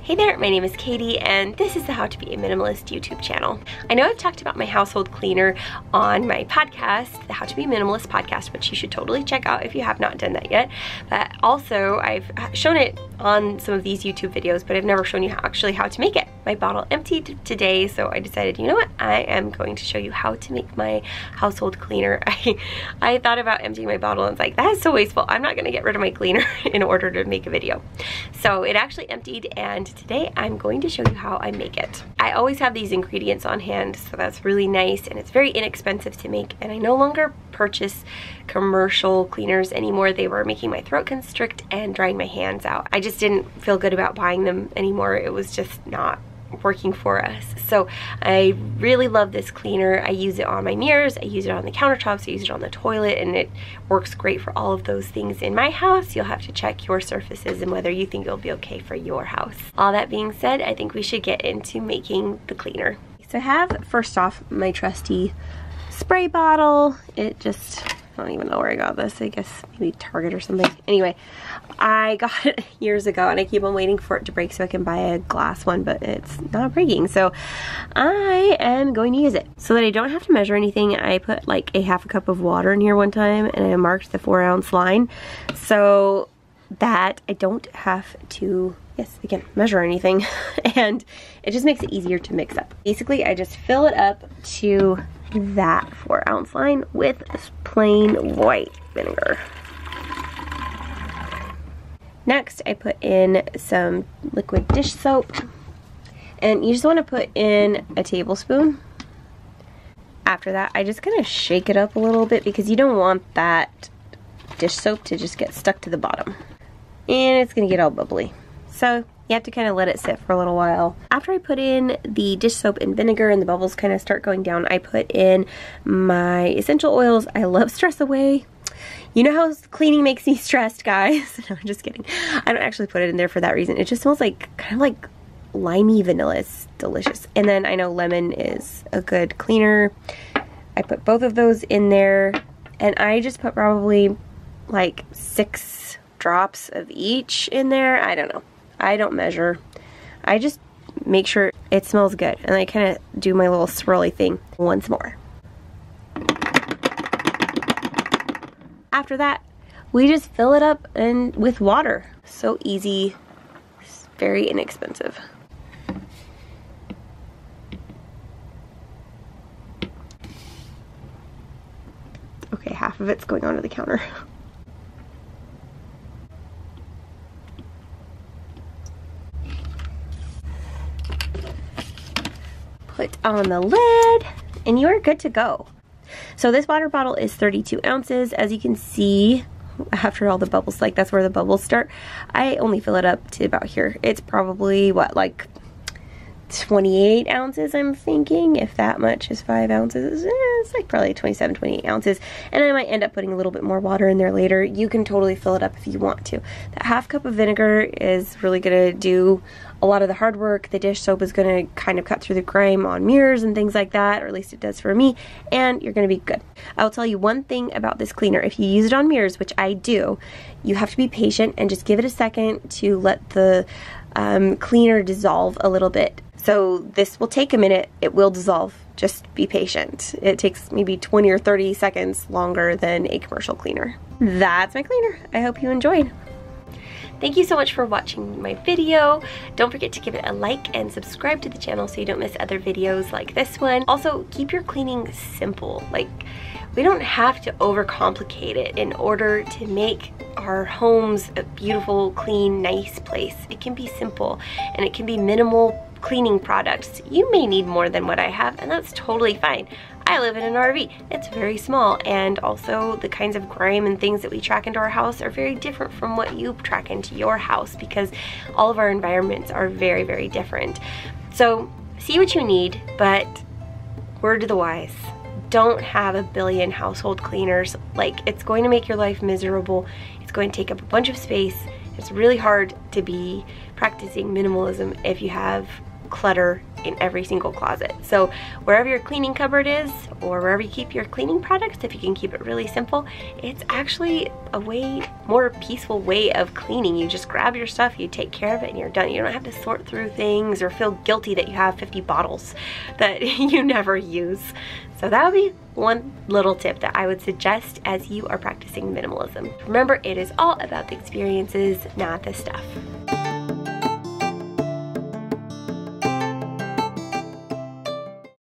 Hey there, my name is Katie and this is the How to Be a Minimalist YouTube channel. I know I've talked about my household cleaner on my podcast, the How to Be a Minimalist podcast, which you should totally check out if you have not done that yet. But also I've shown it on some of these YouTube videos, but I've never shown you actually how to make it. My bottle emptied today, so I decided, you know what, I am going to show you how to make my household cleaner. I thought about emptying my bottle and it's like, that is so wasteful. I'm not gonna get rid of my cleaner in order to make a video. So it actually emptied, and today I'm going to show you how I make it. I always have these ingredients on hand, so that's really nice, and it's very inexpensive to make, and I no longer purchase commercial cleaners anymore. They were making my throat constrict and drying my hands out. I just didn't feel good about buying them anymore. It was just not working for us. So I really love this cleaner. I use it on my mirrors, I use it on the countertops, I use it on the toilet, and it works great for all of those things in my house. You'll have to check your surfaces and whether you think it'll be okay for your house. All that being said, I think we should get into making the cleaner. So I have, first off, my trusty spray bottle. It just, I don't even know where I got this. I guess maybe Target or something. Anyway, I got it years ago and I keep on waiting for it to break so I can buy a glass one, but it's not breaking. So I am going to use it. So that I don't have to measure anything, I put like a half a cup of water in here one time and I marked the 4-ounce line so that I don't have to, yes, again, measure anything. And it just makes it easier to mix up. Basically, I just fill it up to that 4-ounce line with plain white vinegar. Next, I put in some liquid dish soap, and you just want to put in a tablespoon. After that, I just kind of shake it up a little bit because you don't want that dish soap to just get stuck to the bottom. And it's going to get all bubbly. So you have to kind of let it sit for a little while. After I put in the dish soap and vinegar and the bubbles kind of start going down, I put in my essential oils. I love Stress Away. You know how cleaning makes me stressed, guys. No, I'm just kidding. I don't actually put it in there for that reason. It just smells like, kind of like limey vanilla. It's delicious. And then I know lemon is a good cleaner. I put both of those in there, and I just put probably like 6 drops of each in there. I don't know. I don't measure. I just make sure it smells good, and I kind of do my little swirly thing once more. After that, we just fill it up and with water. So easy, it's very inexpensive. Okay, half of it's going onto the counter. Put on the lid, and you are good to go. So this water bottle is 32 ounces. As you can see, after all the bubbles, like that's where the bubbles start, I only fill it up to about here. It's probably, what, like 28 ounces, I'm thinking. If that much is 5 ounces, it's like probably 27, 28 ounces. And I might end up putting a little bit more water in there later. You can totally fill it up if you want to. That half cup of vinegar is really gonna do a lot of the hard work. The dish soap is gonna kind of cut through the grime on mirrors and things like that, or at least it does for me, and you're gonna be good. I'll tell you one thing about this cleaner. If you use it on mirrors, which I do, you have to be patient and just give it a second to let the cleaner dissolve a little bit. So this will take a minute, it will dissolve, just be patient. It takes maybe 20 or 30 seconds longer than a commercial cleaner. That's my cleaner. I hope you enjoyed. Thank you so much for watching my video. Don't forget to give it a like and subscribe to the channel so you don't miss other videos like this one. Also, keep your cleaning simple. Like, we don't have to overcomplicate it in order to make our homes a beautiful, clean, nice place. It can be simple, and it can be minimal cleaning products. You may need more than what I have, and that's totally fine. I live in an RV. It's very small, and also the kinds of grime and things that we track into our house are very different from what you track into your house because all of our environments are very, very different. So see what you need, but word to the wise, don't have a billion household cleaners. Like, it's going to make your life miserable. It's going to take up a bunch of space. It's really hard to be practicing minimalism if you have clutter in every single closet. So wherever your cleaning cupboard is, or wherever you keep your cleaning products, if you can keep it really simple, it's actually a way more peaceful way of cleaning. You just grab your stuff, you take care of it, and you're done. You don't have to sort through things or feel guilty that you have 50 bottles that you never use. So that would be one little tip that I would suggest as you are practicing minimalism. Remember, it is all about the experiences, not the stuff.